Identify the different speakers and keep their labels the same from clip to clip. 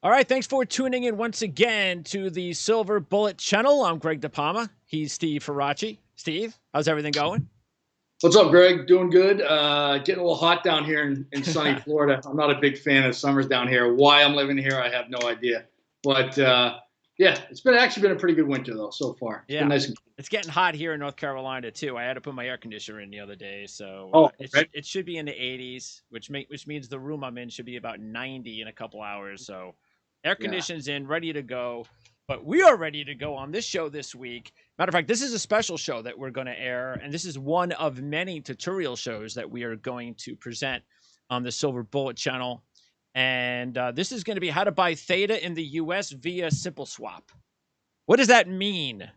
Speaker 1: All right, thanks for tuning in once again to the Silver Bullet channel. I'm Greg DePalma. He's Steve Faraci. Steve, how's everything going?
Speaker 2: What's up, Greg? Doing good. Getting a little hot down here in sunny Florida. I'm not a big fan of summers down here. Why I'm living here, I have no idea. But yeah, it's been actually been a pretty good winter though so far. It's been
Speaker 1: Yeah,
Speaker 2: nice and cool.
Speaker 1: it's getting hot here in North Carolina too. I had to put my air conditioner in the other day, so
Speaker 2: Oh,
Speaker 1: it should be in the 80s, which means the room I'm in should be about 90 in a couple hours. So air
Speaker 2: yeah.
Speaker 1: conditioning's in, ready to go. But we are ready to go on this show this week. Matter of fact, this is a special show that we're going to air, and this is one of many tutorial shows that we are going to present on the Silver Bullet channel. And this is going to be how to buy Theta in the US via Simple Swap. What does that mean,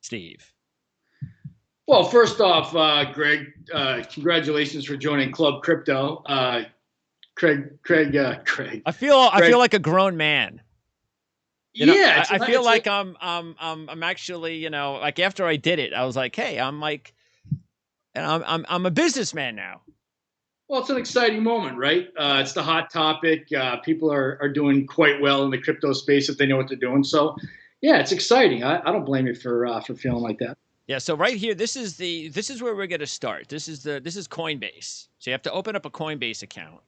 Speaker 1: Steve?
Speaker 2: Well, first off, Greg, congratulations for joining Club Crypto. Craig.
Speaker 1: I feel
Speaker 2: Greg,
Speaker 1: like a grown man.
Speaker 2: yeah,
Speaker 1: I feel like I'm actually, like after I did it, I was like, hey, I'm like, and I'm a businessman now.
Speaker 2: well, it's an exciting moment, right? It's the hot topic. People are doing quite well in the crypto space if they know what they're doing. So, yeah, it's exciting. I don't blame you for feeling like that.
Speaker 1: Yeah, so right here, this is where we're gonna start. This is Coinbase. So you have to open up a Coinbase account,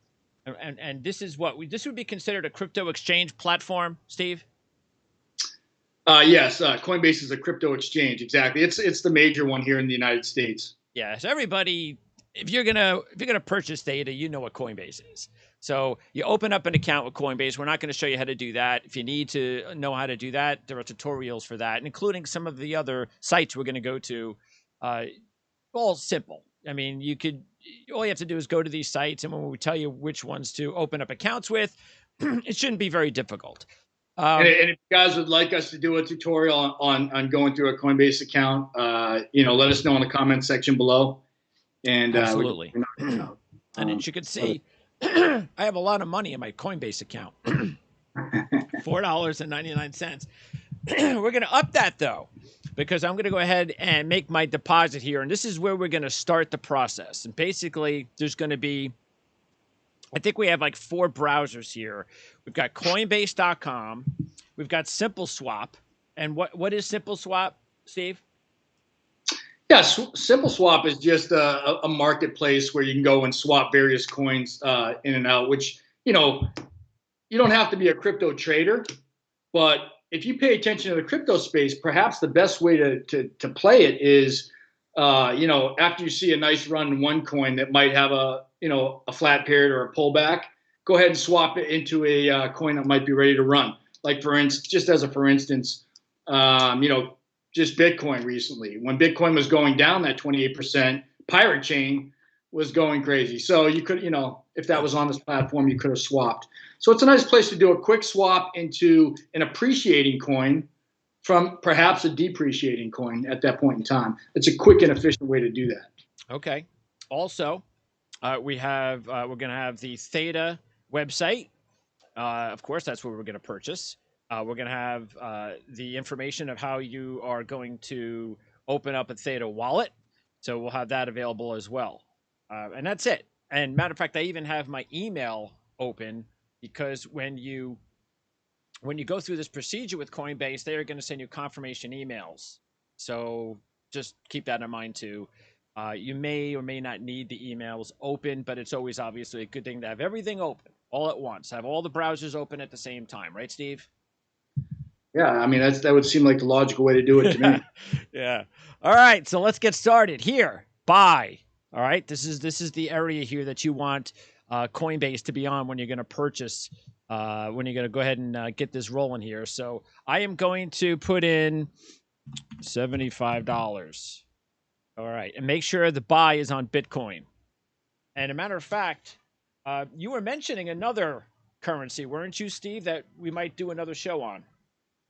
Speaker 1: and this is this would be considered a crypto exchange platform, Steve.
Speaker 2: Yes, Coinbase is a crypto exchange. Exactly. It's the major one here in the United States.
Speaker 1: Yeah, so everybody, if you're gonna purchase Theta, you know what Coinbase is. So you open up an account with Coinbase. We're not going to show you how to do that. If you need to know how to do that, there are tutorials for that, including some of the other sites we're going to go to. All simple. I mean, all you have to do is go to these sites, and when we tell you which ones to open up accounts with, it shouldn't be very difficult.
Speaker 2: And if you guys would like us to do a tutorial on going through a Coinbase account, let us know in the comment section below. And
Speaker 1: absolutely. And as you can see, I have a lot of money in my Coinbase account. $4.99. We're going to up that though, because I'm going to go ahead and make my deposit here. And this is where we're going to start the process. And basically there's going to be, I think we have like 4 browsers here. We've got Coinbase.com. We've got Simple Swap. And what is Simple Swap, Steve?
Speaker 2: Yeah, Simple Swap is just a marketplace where you can go and swap various coins in and out, which, you don't have to be a crypto trader, but if you pay attention to the crypto space, perhaps the best way to play it is, after you see a nice run in one coin that might have a flat period or a pullback, go ahead and swap it into a coin that might be ready to run. Like for instance, just Bitcoin recently. When Bitcoin was going down that 28%, Pirate Chain was going crazy. So you could, if that was on this platform, you could have swapped. So it's a nice place to do a quick swap into an appreciating coin from perhaps a depreciating coin at that point in time. It's a quick and efficient way to do that.
Speaker 1: Okay. Also, we're going to have the Theta website. Of course, that's where we're going to purchase. We're going to have the information of how you are going to open up a Theta wallet. So we'll have that available as well. And that's it. And matter of fact, I even have my email open because when you go through this procedure with Coinbase, they are going to send you confirmation emails. So just keep that in mind too. You may or may not need the emails open, but it's always obviously a good thing to have everything open all at once. Have all the browsers open at the same time, right, Steve?
Speaker 2: Yeah, I mean, that would seem like the logical way to do it to me.
Speaker 1: Yeah. All right, so let's get started here. Buy. All right, this is the area here that you want Coinbase to be on when you're going to purchase, when you're going to go ahead and get this rolling here. So I am going to put in $75. All right, and make sure the buy is on Bitcoin. And a matter of fact, you were mentioning another currency, weren't you, Steve, that we might do another show on?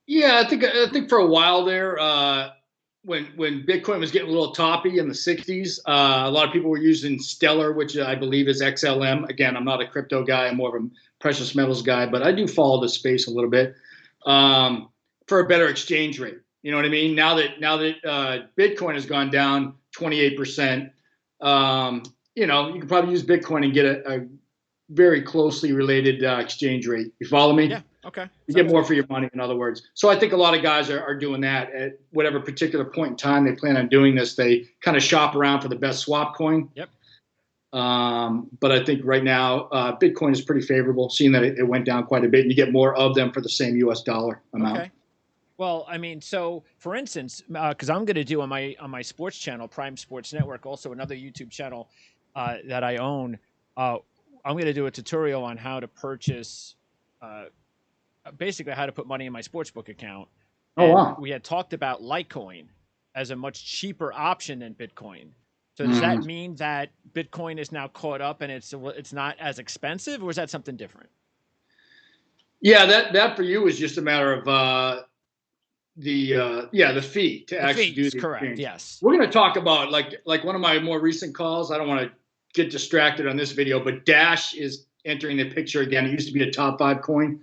Speaker 2: Yeah, I think for a while there, when Bitcoin was getting a little toppy in the 60s, a lot of people were using Stellar, which I believe is XLM. Again, I'm not a crypto guy; I'm more of a precious metals guy, but I do follow the space a little bit for a better exchange rate. You know what I mean? Now that Bitcoin has gone down 28%, you can probably use Bitcoin and get a very closely related exchange rate. You follow me?
Speaker 1: Yeah. Okay.
Speaker 2: You get
Speaker 1: Sounds
Speaker 2: more
Speaker 1: good.
Speaker 2: for your money, in other words. So I think a lot of guys are doing that at whatever particular point in time they plan on doing this. They kind of shop around for the best swap coin.
Speaker 1: Yep.
Speaker 2: But I think right now Bitcoin is pretty favorable, seeing that it went down quite a bit, and you get more of them for the same U.S. dollar amount.
Speaker 1: Okay. Well, I mean, so for instance, because I'm going to do on my sports channel, Prime Sports Network, also another YouTube channel that I own. Uh, I'm going to do a tutorial on how to purchase, uh, basically how to put money in my sportsbook account.
Speaker 2: Oh
Speaker 1: And
Speaker 2: wow!
Speaker 1: we had talked about Litecoin as a much cheaper option than Bitcoin. So does that
Speaker 2: Mm.
Speaker 1: mean that Bitcoin is now caught up and it's not as expensive, or is that something different?
Speaker 2: Yeah, that for you is just a matter of the fee to
Speaker 1: The
Speaker 2: actually do
Speaker 1: fees,
Speaker 2: the
Speaker 1: correct?
Speaker 2: exchange.
Speaker 1: Yes.
Speaker 2: We're going to talk about like one of my more recent calls. I don't want to get distracted on this video, but Dash is entering the picture again. It used to be a top 5 coin,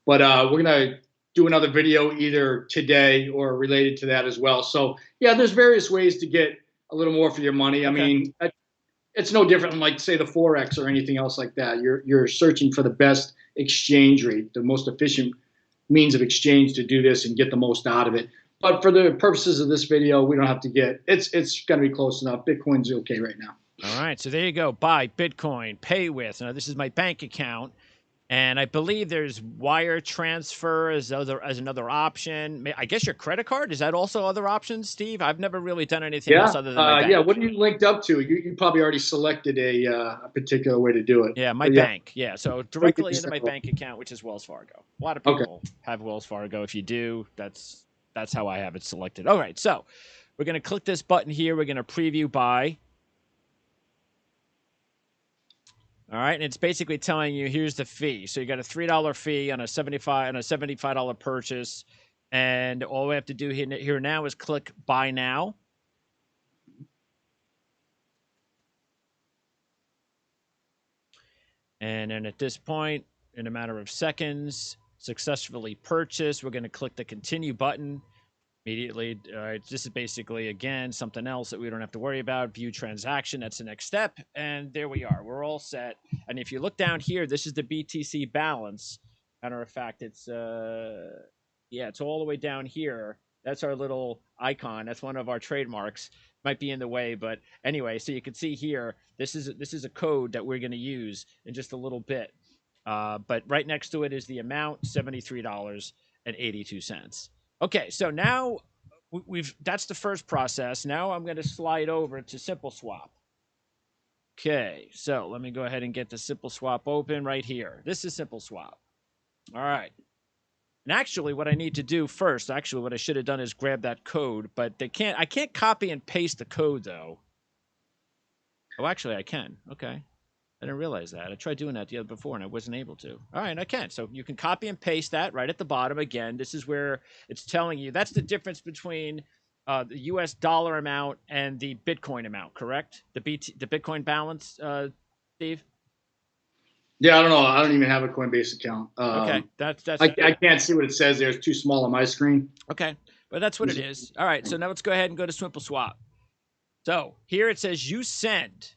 Speaker 2: but we're going to do another video either today or related to that as well. So yeah, there's various ways to get a little more for your money. I
Speaker 1: Okay.
Speaker 2: mean, it's no different than like say the forex or anything else like that. You're searching for the best exchange rate, the most efficient means of exchange to do this and get the most out of it. But for the purposes of this video, we don't have to get it's going to be close enough. Bitcoin's okay right now.
Speaker 1: All right, so there you go. Buy Bitcoin, pay with. Now this is my bank account, and I believe there's wire transfer as another option. I guess your credit card, is that also other options, Steve? I've never really done anything else
Speaker 2: Yeah,
Speaker 1: other than my
Speaker 2: yeah. What
Speaker 1: bank.
Speaker 2: are you linked up to? You probably already selected a particular way to do it.
Speaker 1: Yeah, my
Speaker 2: But yeah,
Speaker 1: bank. Yeah, so
Speaker 2: we can
Speaker 1: directly
Speaker 2: just
Speaker 1: into my
Speaker 2: have a-
Speaker 1: bank account, which is Wells Fargo. A lot of
Speaker 2: okay.
Speaker 1: people have Wells Fargo. If you do, that's how I have it selected. All right, so we're gonna click this button here. We're gonna preview buy. All right, and it's basically telling you here's the fee. So you got a $3 fee on a $75 purchase, and all we have to do here now is click buy now. And then at this point, in a matter of seconds, successfully purchased. We're going to click the continue button immediately. All right, this is basically, again, something else that we don't have to worry about. View transaction, that's the next step. And there we are. We're all set. And if you look down here, this is the BTC balance. Matter of fact, it's it's all the way down here. That's our little icon. That's one of our trademarks. Might be in the way, but anyway, so you can see here, this is a code that we're going to use in just a little bit. But right next to it is the amount, $73.82. Okay, so now that's the first process. Now I'm going to slide over to Simple Swap. Okay, so let me go ahead and get the Simple Swap open right here. This is Simple Swap. All right. And actually, what I need to do first, actually, what I should have done is grab that code, but I can't copy and paste the code though. Oh, actually, I can. Okay. I didn't realize that. I tried doing that the other before and I wasn't able to. All right, I can. So you can copy and paste that right at the bottom. Again, this is where it's telling you that's the difference between the U.S. dollar amount and the Bitcoin amount, correct? The Bitcoin balance, Steve.
Speaker 2: Yeah, I don't know. I don't even have a Coinbase account.
Speaker 1: Okay, that's
Speaker 2: I can't see what it says there. It's too small on my screen.
Speaker 1: okay, but that's what it is. All right, so now let's go ahead and go to Simple Swap. So here it says you send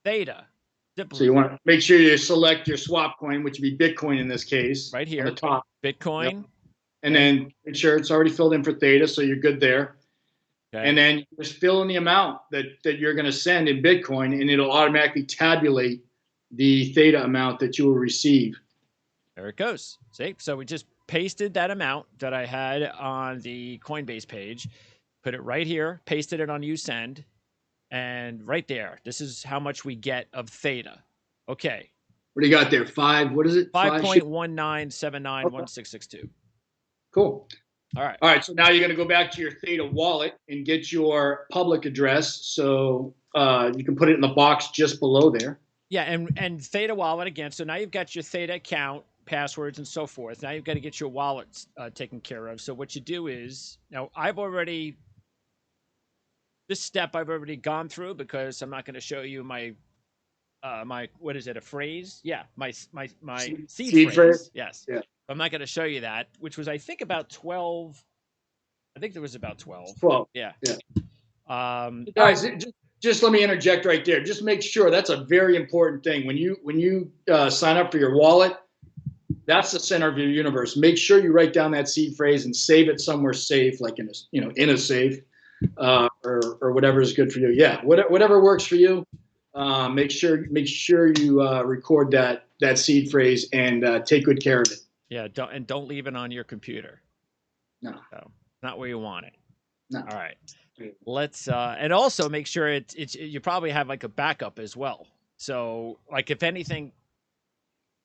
Speaker 1: Theta.
Speaker 2: So you want to make sure you select your swap coin, which would be Bitcoin in this case,
Speaker 1: right here,
Speaker 2: on the top.
Speaker 1: Bitcoin.
Speaker 2: Yep. And then make sure it's already filled in for Theta, so you're good there. Okay. And then just fill in the amount that you're going to send in Bitcoin, and it'll automatically tabulate the Theta amount that you will receive.
Speaker 1: There it goes. See? So we just pasted that amount that I had on the Coinbase page, put it right here, pasted it on USend, and right there, this is how much we get of Theta. Okay.
Speaker 2: What do you got there? What is it?
Speaker 1: 5.19791662.
Speaker 2: Cool.
Speaker 1: All right.
Speaker 2: All right. So now you're going to go back to your Theta wallet and get your public address. So you can put it in the box just below there.
Speaker 1: Yeah. And Theta wallet again. So now you've got your Theta account, passwords, and so forth. Now you've got to get your wallet taken care of. So what you do is, now this step I've already gone through because I'm not going to show you my what is it, a phrase? Yeah, my seed phrase. Yes. Yeah. I'm not going to show you that, which was I think about 12. I think there was about 12.
Speaker 2: 12.
Speaker 1: Yeah.
Speaker 2: Yeah.
Speaker 1: Guys,
Speaker 2: right. just let me interject right there. Just make sure that's a very important thing when you sign up for your wallet. That's the center of your universe. Make sure you write down that seed phrase and save it somewhere safe, like in a safe, or whatever is good for you. Yeah, whatever works for you. Make sure you record that seed phrase and take good care of it.
Speaker 1: Yeah, don't leave it on your computer.
Speaker 2: No,
Speaker 1: So, not where you want it.
Speaker 2: no.
Speaker 1: All right. Let's and also make sure it's you probably have like a backup as well. So like if anything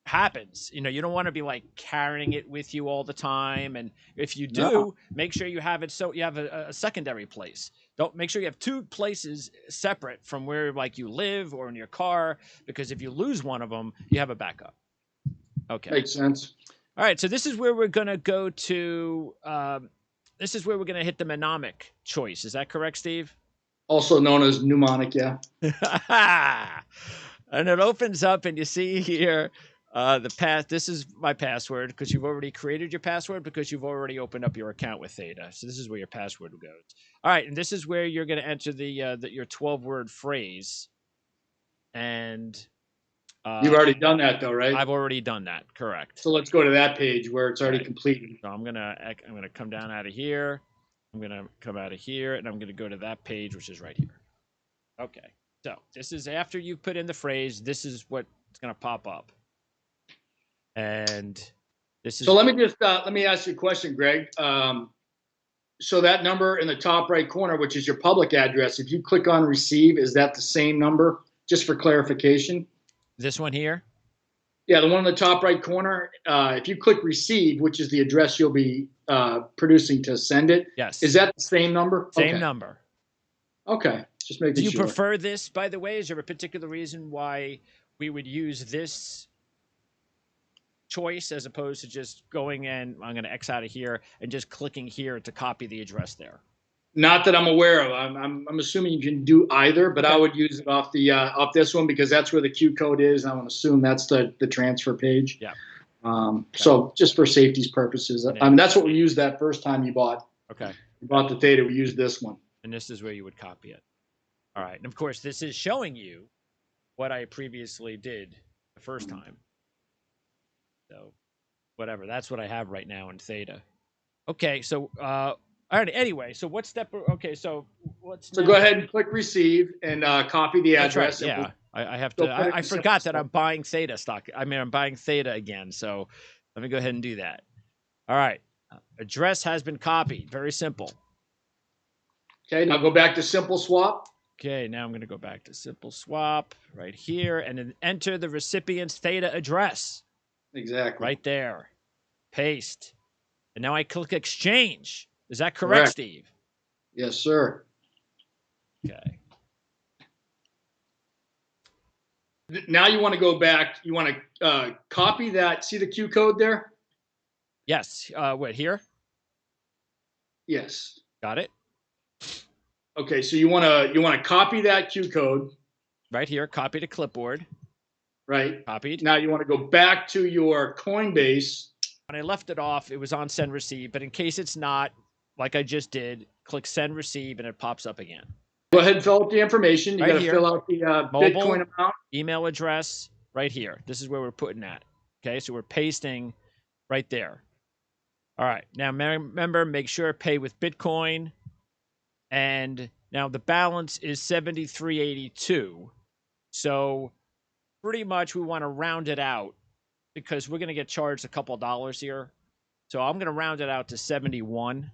Speaker 1: happens, you don't want to be like carrying it with you all the time. And if you do,
Speaker 2: No.
Speaker 1: make sure you have it so you have a secondary place. Don't make sure you have two places separate from where like you live or in your car, because if you lose one of them, you have a backup. Okay.
Speaker 2: Makes sense.
Speaker 1: All right. So this is where we're gonna go to. This is where we're gonna hit the mnemonic choice. Is that correct, Steve?
Speaker 2: Also known as mnemonic, yeah.
Speaker 1: And it opens up, and you see here the path. This is my password because you've already created your password because you've already opened up your account with Theta. So this is where your password goes. All right, and this is where you're going to enter your 12-word phrase. And
Speaker 2: You've already done that though, right?
Speaker 1: I've already done that. Correct.
Speaker 2: So let's go to that page where it's already completed.
Speaker 1: So I'm gonna come down out of here. I'm gonna come out of here, and I'm gonna go to that page, which is right here. Okay. So this is after you put in the phrase. This is what's gonna pop up. And this is.
Speaker 2: So let me ask you a question, Greg. So that number in the top right corner, which is your public address, if you click on receive, is that the same number? Just for clarification.
Speaker 1: This one here?
Speaker 2: Yeah, the one in the top right corner. If you click receive, which is the address you'll be producing to send it.
Speaker 1: Yes.
Speaker 2: Is that the same number?
Speaker 1: Same number.
Speaker 2: Okay. Just making sure.
Speaker 1: Do you prefer this, by the way? Is there a particular reason why we would use this choice as opposed to just going in, I'm going to X out of here, and just clicking here to copy the address there?
Speaker 2: Not that I'm aware of. I'm assuming you can do either, but okay. I would use it off this one because that's where the Q code is. I would assume that's the transfer page.
Speaker 1: Yeah.
Speaker 2: Okay. So just for safety's purposes, I mean that's what we used that first time you bought.
Speaker 1: Okay.
Speaker 2: You bought the Theta. We used this one.
Speaker 1: And this is where you would copy it. All right. And of course, this is showing you what I previously did the first time. So, whatever. That's what I have right now in Theta. Okay. So, all right. Anyway, so what step? Okay. So,
Speaker 2: So go ahead and click receive and copy the address.
Speaker 1: Right. Yeah. I have to. I forgot that I'm buying Theta stock. I mean, I'm buying Theta again. So, let me go ahead and do that. All right. Address has been copied. Very simple.
Speaker 2: Okay. Now go back to simple swap.
Speaker 1: Okay, now I'm going to go back to simple swap right here and then enter the recipient's Theta address.
Speaker 2: Exactly.
Speaker 1: Right there. Paste. And now I click exchange. Is that correct, Steve?
Speaker 2: Yes, sir.
Speaker 1: Okay.
Speaker 2: Now you want to go back. You want to copy that. See the Q code there?
Speaker 1: Yes. What, here?
Speaker 2: Yes.
Speaker 1: Got it.
Speaker 2: Okay, so you want to copy that Q code.
Speaker 1: Right here, copy to clipboard.
Speaker 2: Right.
Speaker 1: Copied.
Speaker 2: Now you want to go back to your Coinbase.
Speaker 1: When I left it off, it was on send receive, but in case it's not, like I just did, click send receive and it pops up again.
Speaker 2: Go ahead and fill out the information. You got to fill out the
Speaker 1: mobile,
Speaker 2: Bitcoin amount.
Speaker 1: Email address, right here. This is where we're putting that. Okay, so we're pasting right there. All right, now remember, make sure pay with Bitcoin. And now the balance is 73.82. So pretty much we want to round it out because we're going to get charged a couple dollars here. So I'm going to round it out to 71.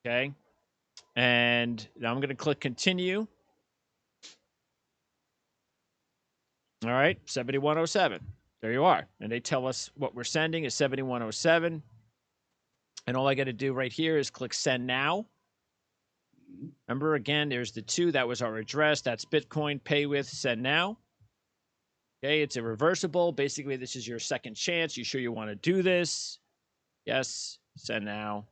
Speaker 1: Okay. And now I'm going to click continue. All right, 7107. There you are. And they tell us what we're sending is 7107. And all I got to do right here is click send now. Remember, again, there's the 2. That was our address. That's Bitcoin, pay with, send now. Okay, it's a reversible. Basically, this is your second chance. You sure you want to do this? Yes, send now.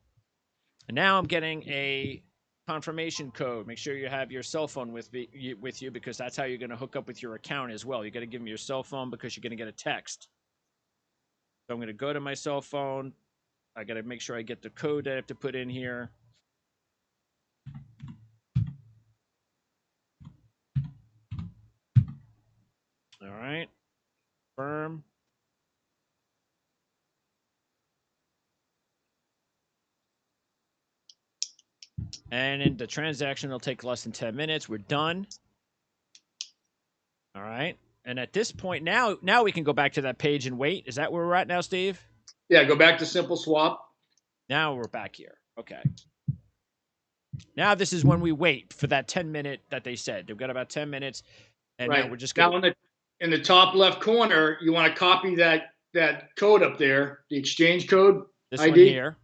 Speaker 1: And now I'm getting a confirmation code. Make sure you have your cell phone with you because that's how you're going to hook up with your account as well. You got to give them your cell phone because you're going to get a text. So I'm going to go to my cell phone. I got to make sure I get the code that I have to put in here. All right. Confirm. And in the transaction will take less than 10 minutes. We're done. All right. And at this point now we can go back to that page and wait. Is that where we're at now, Steve?
Speaker 2: Yeah, go back to simple swap.
Speaker 1: Now we're back here. Okay. Now this is when we wait for that 10-minute that they said. They've got about 10 minutes, and now
Speaker 2: Right.
Speaker 1: we're just
Speaker 2: Now
Speaker 1: going to...
Speaker 2: in the top left corner, you want to copy that code up there, the exchange code
Speaker 1: This
Speaker 2: ID.
Speaker 1: one here.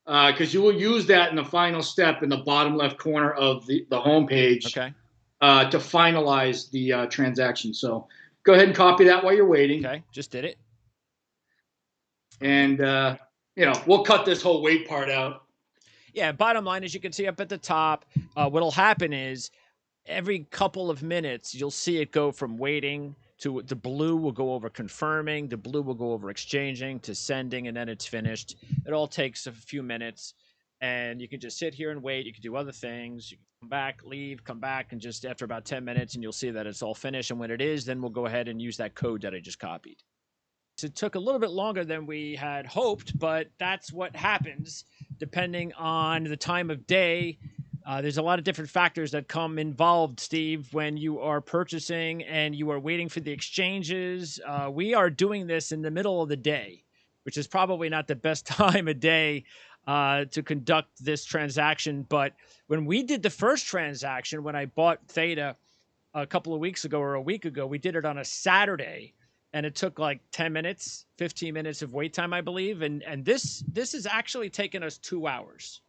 Speaker 2: Because you will use that in the final step in the bottom left corner of the home page.
Speaker 1: Okay.
Speaker 2: To finalize the transaction. So go ahead and copy that while you're waiting.
Speaker 1: Okay. Just did it.
Speaker 2: And, we'll cut this whole wait part out.
Speaker 1: Yeah. Bottom line, as you can see up at the top, what'll happen is every couple of minutes, you'll see it go from waiting to the blue will go over confirming, the blue will go over exchanging to sending, and then it's finished. It all takes a few minutes, and you can just sit here and wait. You can do other things. You can come back, leave, come back, and just after about 10 minutes, and you'll see that it's all finished. And when it is, then we'll go ahead and use that code that I just copied. So it took a little bit longer than we had hoped, but that's what happens depending on the time of day. There's a lot of different factors that come involved, Steve, when you are purchasing and you are waiting for the exchanges. We are doing this in the middle of the day, which is probably not the best time of day to conduct this transaction. But when we did the first transaction, when I bought Theta a couple of weeks ago or a week ago, we did it on a Saturday, and it took like 10 minutes, 15 minutes of wait time, I believe. And this has actually taken us 2 hours.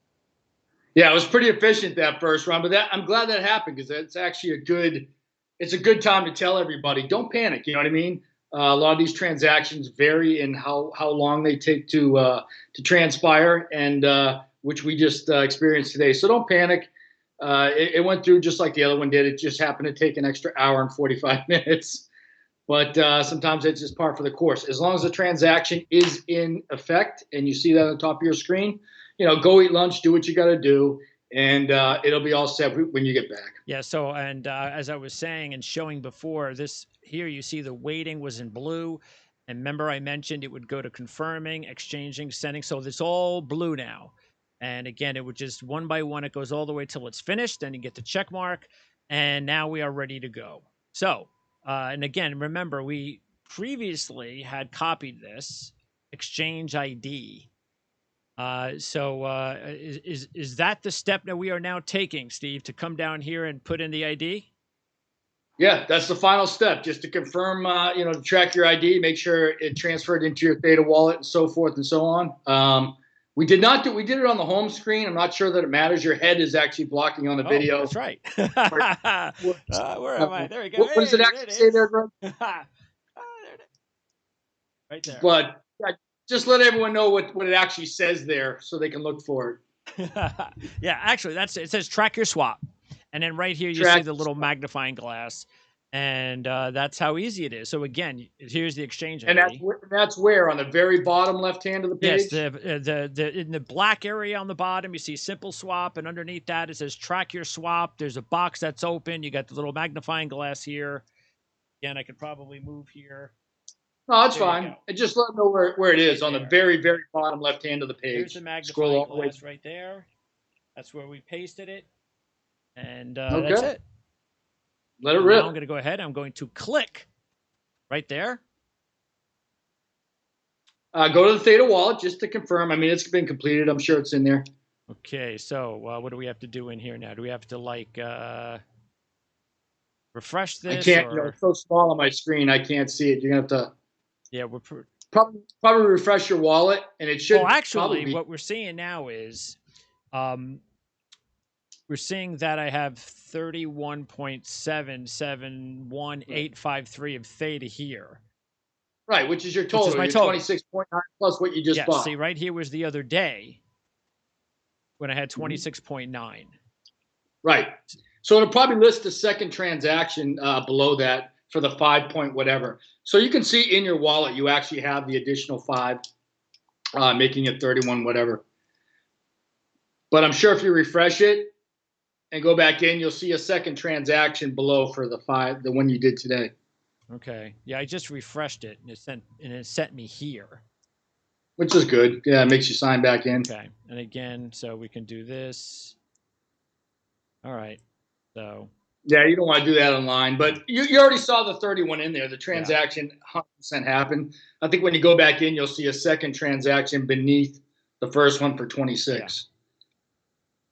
Speaker 2: Yeah, it was pretty efficient that first round, but I'm glad that happened because it's actually it's a good time to tell everybody, don't panic. You know what I mean? A lot of these transactions vary in how long they take to transpire, and which we just experienced today. So don't panic. It went through just like the other one did. It just happened to take an extra hour and 45 minutes. But sometimes it's just par for the course. As long as the transaction is in effect and you see that on the top of your screen, go eat lunch, do what you got to do, and it'll be all set when you get back.
Speaker 1: Yeah. So, and as I was saying and showing before, this here you see the waiting was in blue, and remember I mentioned it would go to confirming, exchanging, sending. So it's all blue now, and again, it would just one by one. It goes all the way till it's finished. Then you get the check mark, and now we are ready to go. So, and again, remember we previously had copied this exchange ID. So is that the step that we are now taking, Steve, to come down here and put in the ID?
Speaker 2: Yeah, that's the final step, just to confirm, to track your ID, make sure it transferred into your Theta wallet and so forth and so on. We did it on the home screen. I'm not sure that it matters. Your head is actually blocking on the video.
Speaker 1: That's right. Where am I? There we go.
Speaker 2: What does it actually say there, Greg?
Speaker 1: There it is. Right there.
Speaker 2: But just let everyone know what it actually says there so they can look for
Speaker 1: it. Yeah, actually, it says track your swap. And then right here, you see the little magnifying glass. And that's how easy it is. So again, here's the exchange ID.
Speaker 2: And that's where on the very bottom left hand of the page.
Speaker 1: Yes, in the black area on the bottom, you see simple swap, and underneath that it says track your swap. There's a box that's open. You got the little magnifying glass here. Again, I could probably move here.
Speaker 2: No, that's fine. And just let them know where it is on the very, very bottom left hand of the page.
Speaker 1: Here's the magnifying glass right there. That's where we pasted it. And that's it.
Speaker 2: Let it rip.
Speaker 1: Now I'm going to go ahead. I'm going to click right there.
Speaker 2: Go to the Theta wallet just to confirm. I mean, it's been completed. I'm sure it's in there.
Speaker 1: Okay, so what do we have to do in here now? Do we have to refresh this?
Speaker 2: I can't. It's so small on my screen. I can't see it. You're gonna have to.
Speaker 1: Yeah, we're
Speaker 2: probably refresh your wallet, and it should.
Speaker 1: Well, actually, what we're seeing now is, we're seeing that I have 31.771853 of Theta here.
Speaker 2: Right, which is your total. Which is my total. 26.9 plus what you just bought.
Speaker 1: See, right here was the other day when I had 26.9.
Speaker 2: Right. So it'll probably list the second transaction below that for the 5 point whatever. So you can see in your wallet you actually have the additional 5, making it 31 whatever. But I'm sure if you refresh it and go back in, you'll see a second transaction below for the one you did today.
Speaker 1: Okay. Yeah, I just refreshed it and it sent me here.
Speaker 2: which is good. Yeah, it makes you sign back in.
Speaker 1: Okay. And again, so we can do this. All right. So
Speaker 2: Yeah, you don't want to do that online,
Speaker 1: no.
Speaker 2: but you already saw the 31 in there. The
Speaker 1: Yeah.
Speaker 2: transaction 100% happened. I think when you go back in, you'll see a second transaction beneath the first one for
Speaker 1: Yeah.
Speaker 2: 26.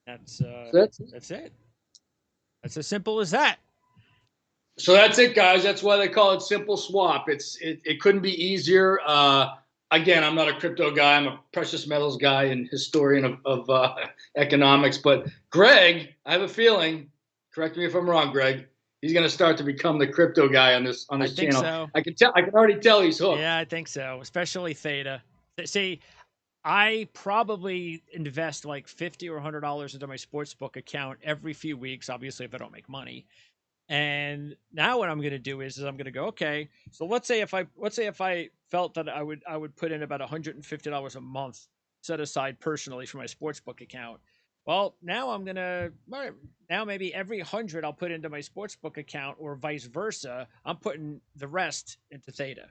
Speaker 1: That's
Speaker 2: So that's it.
Speaker 1: that's it. That's as simple as that.
Speaker 2: So that's it, guys. That's why they call it simple swap. It couldn't be easier. Again, I'm not a crypto guy. I'm a precious metals guy and historian of economics. But Greg, I have a feeling. Correct me if I'm wrong, Greg. He's going to start to become the crypto guy on this
Speaker 1: I think
Speaker 2: channel.
Speaker 1: so.
Speaker 2: I can tell. I can already tell he's hooked.
Speaker 1: Yeah, I think so. Especially Theta. See, I probably invest like $50 or $100 into my sportsbook account every few weeks. Obviously, if I don't make money. And now what I'm going to do is I'm going to go, okay, so let's say if I felt that I would put in about $150 a month set aside personally for my sportsbook account. Well, now I'm going to now maybe every 100 I'll put into my sportsbook account or vice versa. I'm putting the rest into Theta.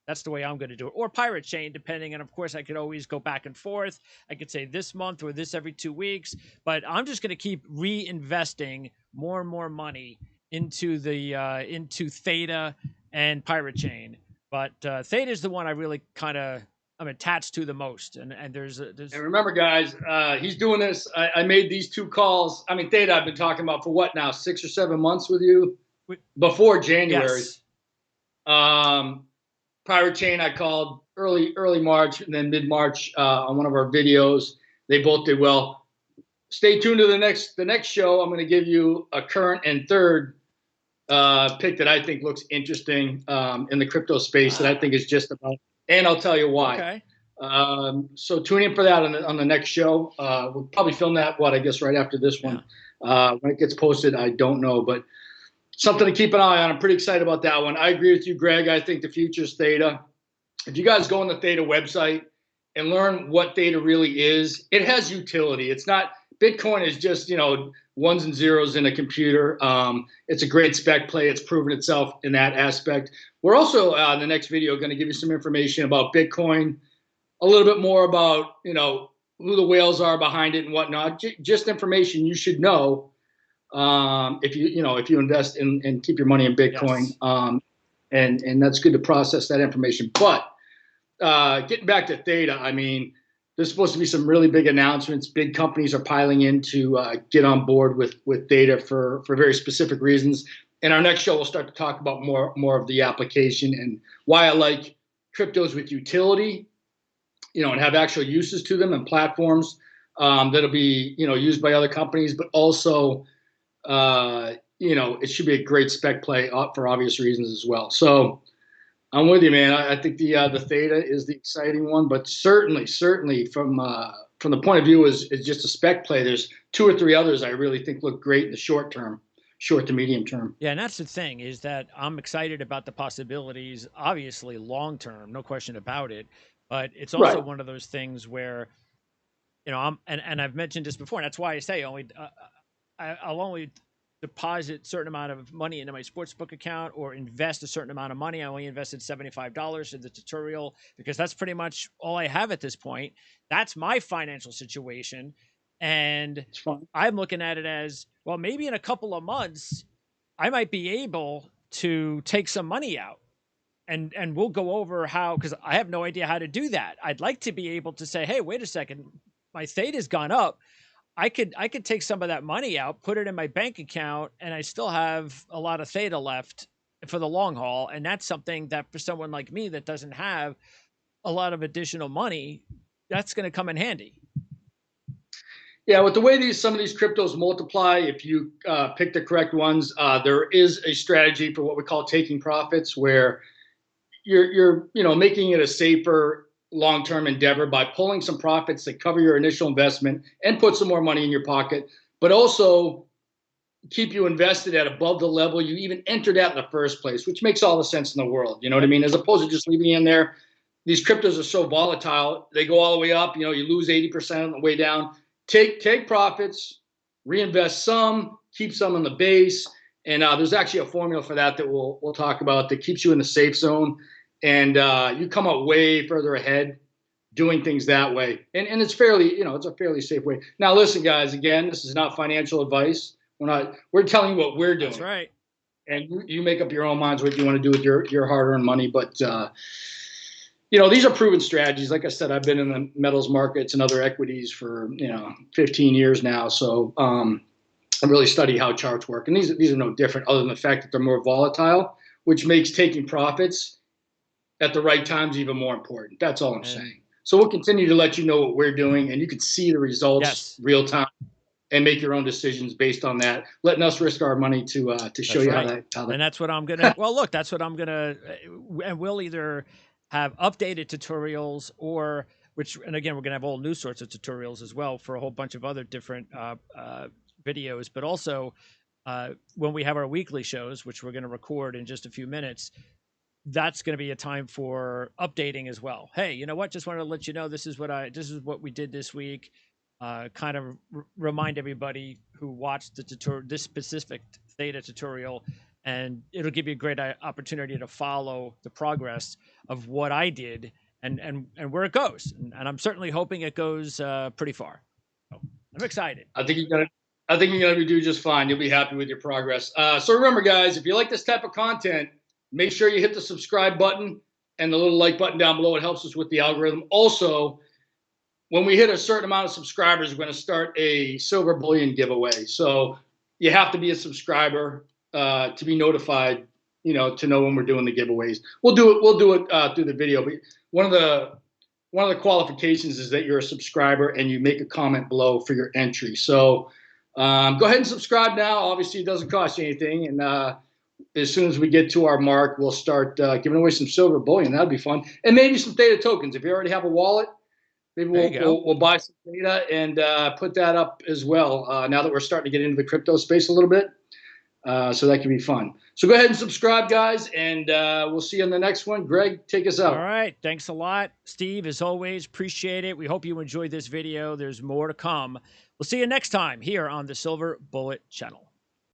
Speaker 1: That's the way I'm going to do it. Or Pirate Chain, depending. And of course, I could always go back and forth. I could say this month or this every 2 weeks. But I'm just going to keep reinvesting more and more money into Theta and Pirate Chain. But Theta is the one I really I'm attached to the most. And there's
Speaker 2: And remember, guys, he's doing this. I made these two calls. I mean, Theta, I've been talking about for what now, 6 or 7 months with you before January.
Speaker 1: yes.
Speaker 2: Um, Pirate Chain, I called early March and then mid March on one of our videos. They both did well. Stay tuned to the next show. I'm going to give you a current and third pick that I think looks interesting in the crypto space that I think is just about. And I'll tell you why.
Speaker 1: Okay.
Speaker 2: So tune in for that on the next show. We'll probably film that I guess right after this one. When it gets posted, I don't know, but something to keep an eye on. I'm pretty excited about that one. I agree with you, Greg. I think the future is Theta. If you guys go on the Theta website and learn what Theta really is, it has utility. It's not Bitcoin is just ones and zeros in a computer. It's a great spec play. It's proven itself in that aspect. We're also in the next video going to give you some information about Bitcoin, a little bit more about who the whales are behind it and whatnot. Just information you should know if you invest and keep your money in Bitcoin.
Speaker 1: Yes.
Speaker 2: And that's good to process that information. But getting back to Theta, I mean, there's supposed to be some really big announcements. Big companies are piling in to get on board with Theta for very specific reasons. In our next show, we'll start to talk about more of the application and why I like cryptos with utility, and have actual uses to them and platforms that'll be used by other companies, but also it should be a great spec play for obvious reasons as well. So I'm with you, man. I think the Theta is the exciting one, but certainly from the point of view is just a spec play. There's 2 or 3 others I really think look great in the short to medium term.
Speaker 1: Yeah, and that's the thing is that I'm excited about the possibilities, obviously long term, no question about it. But it's also
Speaker 2: Right.
Speaker 1: one of those things where, and I've mentioned this before, and that's why I say I'll only deposit certain amount of money into my sportsbook account or invest a certain amount of money. I only invested $75 in the tutorial because that's pretty much all I have at this point. That's my financial situation. And
Speaker 2: It's fun.
Speaker 1: I'm looking at it as, well, maybe in a couple of months, I might be able to take some money out. And we'll go over how, because I have no idea how to do that. I'd like to be able to say, hey, wait a second, my Theta's gone up. I could take some of that money out, put it in my bank account, and I still have a lot of Theta left for the long haul. And that's something that for someone like me that doesn't have a lot of additional money, that's going to come in handy.
Speaker 2: Yeah, with the way some of these cryptos multiply, if you pick the correct ones, there is a strategy for what we call taking profits, where you're making it a safer long-term endeavor by pulling some profits that cover your initial investment and put some more money in your pocket, but also keep you invested at above the level you even entered at in the first place, which makes all the sense in the world. You know what I mean? As opposed to just leaving in there. These cryptos are so volatile. They go all the way up. You lose 80% on the way down. Take profits, reinvest some, keep some on the base, And there's actually a formula for that that we'll talk about that keeps you in the safe zone, and you come out way further ahead doing things that way. And it's fairly, it's a fairly safe way. Now, listen, guys, again, this is not financial advice. We're telling you what we're doing.
Speaker 1: That's right.
Speaker 2: And you make up your own minds what you want to do with your hard-earned money. But these are proven strategies. Like I said, I've been in the metals markets and other equities for 15 years now. So I really study how charts work, and these are no different, other than the fact that they're more volatile, which makes taking profits at the right times even more important. That's all I'm saying. So we'll continue to let you know what we're doing, and you can see the results real time and make your own decisions based on that, letting us risk our money to show you how that.
Speaker 1: And that's what I'm gonna. Well, look, that's what I'm gonna. And we'll either have updated tutorials or and again, we're gonna have all new sorts of tutorials as well for a whole bunch of other different videos. But also, when we have our weekly shows, which we're gonna record in just a few minutes, that's going to be a time for updating as well. Hey, you know what? Just wanted to let you know this is what we did this week. Kind of remind everybody who watched this specific Theta tutorial, and it'll give you a great opportunity to follow the progress of what I did and where it goes. And I'm certainly hoping it goes pretty far. So I'm excited.
Speaker 2: I think you're gonna do just fine. You'll be happy with your progress. So remember, guys, if you like this type of content, make sure you hit the subscribe button and the little like button down below. It helps us with the algorithm. Also, when we hit a certain amount of subscribers, we're going to start a silver bullion giveaway. So you have to be a subscriber to be notified, to know when we're doing the giveaways. We'll do it through the video. But one of the qualifications is that you're a subscriber and you make a comment below for your entry. So go ahead and subscribe now. Obviously, it doesn't cost you anything. And as soon as we get to our mark, we'll start giving away some silver bullion. That'd be fun. And maybe some Theta tokens. If you already have a wallet, maybe we'll buy some Theta and put that up as well, now that we're starting to get into the crypto space a little bit. So that can be fun. So go ahead and subscribe, guys, and we'll see you on the next one. Greg, take us out.
Speaker 1: All right. Thanks a lot, Steve, as always. Appreciate it. We hope you enjoyed this video. There's more to come. We'll see you next time here on the Silver Bullet Channel.